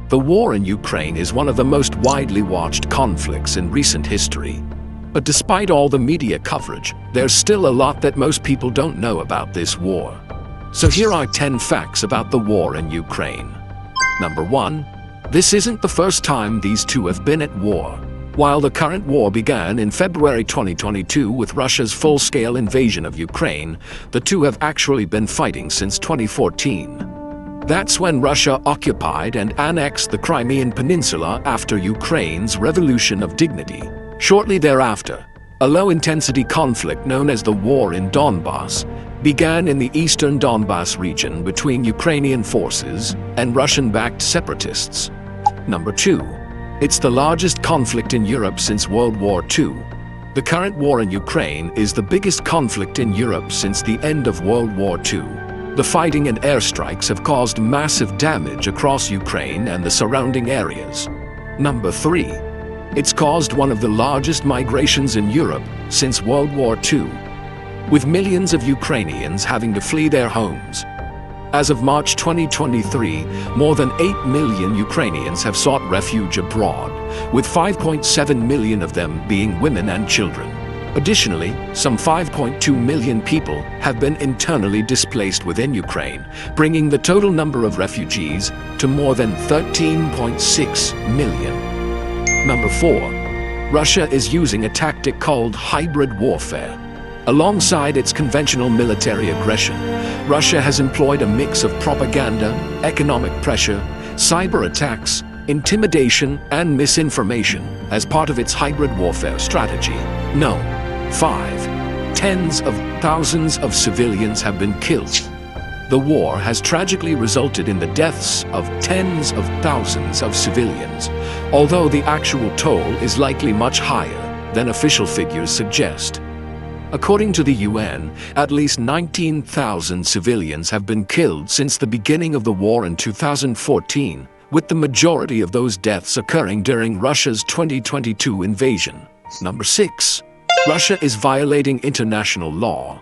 The war in Ukraine is one of the most widely watched conflicts in recent history. But despite all the media coverage, there's still a lot that most people don't know about this war. So here are 10 facts about the war in Ukraine. Number 1. This isn't the first time these two have been at war. While the current war began in February 2022 with Russia's full-scale invasion of Ukraine, the two have actually been fighting since 2014. That's when Russia occupied and annexed the Crimean Peninsula after Ukraine's Revolution of Dignity. Shortly thereafter, a low-intensity conflict known as the War in Donbass began in the eastern Donbass region between Ukrainian forces and Russian-backed separatists. Number 2. It's the largest conflict in Europe since World War II. The current war in Ukraine is the biggest conflict in Europe since the end of World War II. The fighting and airstrikes have caused massive damage across Ukraine and the surrounding areas. Number 3. It's caused one of the largest migrations in Europe since World War II, with millions of Ukrainians having to flee their homes. As of March 2023, more than 8 million Ukrainians have sought refuge abroad, with 5.7 million of them being women and children. Additionally, some 5.2 million people have been internally displaced within Ukraine, bringing the total number of refugees to more than 13.6 million. Number 4. Russia is using a tactic called hybrid warfare. Alongside its conventional military aggression, Russia has employed a mix of propaganda, economic pressure, cyber attacks, intimidation, and misinformation as part of its hybrid warfare strategy. No. 5. Tens of thousands of civilians have been killed. The war has tragically resulted in the deaths of tens of thousands of civilians, although the actual toll is likely much higher than official figures suggest. According to the UN, at least 19,000 civilians have been killed since the beginning of the war in 2014, with the majority of those deaths occurring during Russia's 2022 invasion. Number 6. Russia is violating international law.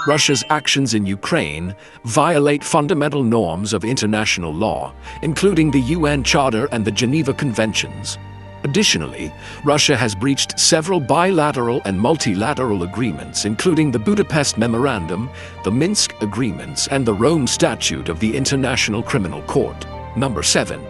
Russia's actions in Ukraine violate fundamental norms of international law, including the UN Charter and the Geneva Conventions. Additionally, Russia has breached several bilateral and multilateral agreements, including the Budapest Memorandum, the Minsk Agreements, and the Rome Statute of the International Criminal Court. Number 7.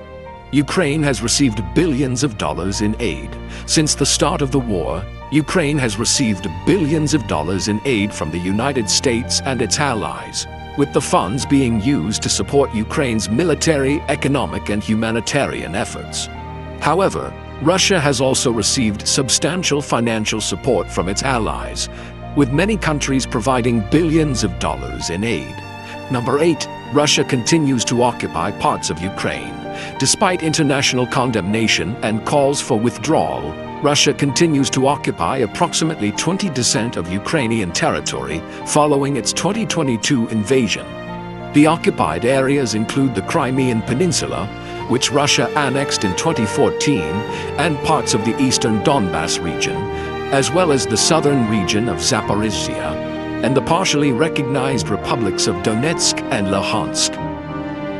Ukraine has received billions of dollars in aid. Since the start of the war, Ukraine has received billions of dollars in aid from the United States and its allies, with the funds being used to support Ukraine's military, economic, and humanitarian efforts. However, Russia has also received substantial financial support from its allies, with many countries providing billions of dollars in aid. Number 8. Russia continues to occupy parts of Ukraine. Despite international condemnation and calls for withdrawal, Russia continues to occupy approximately 20% of Ukrainian territory following its 2022 invasion. The occupied areas include the Crimean Peninsula, which Russia annexed in 2014, and parts of the eastern Donbass region, as well as the southern region of Zaporizhzhia, and the partially recognized republics of Donetsk and Luhansk.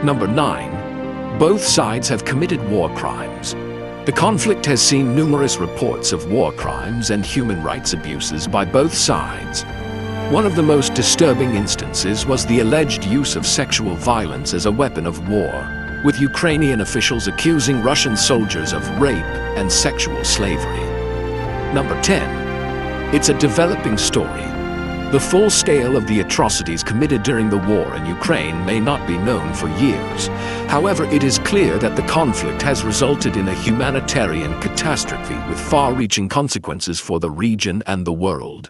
Number 9. Both sides have committed war crimes. The conflict has seen numerous reports of war crimes and human rights abuses by both sides. One of the most disturbing instances was the alleged use of sexual violence as a weapon of war, with Ukrainian officials accusing Russian soldiers of rape and sexual slavery. Number 10. It's a developing story. The full scale of the atrocities committed during the war in Ukraine may not be known for years. However, it is clear that the conflict has resulted in a humanitarian catastrophe with far-reaching consequences for the region and the world.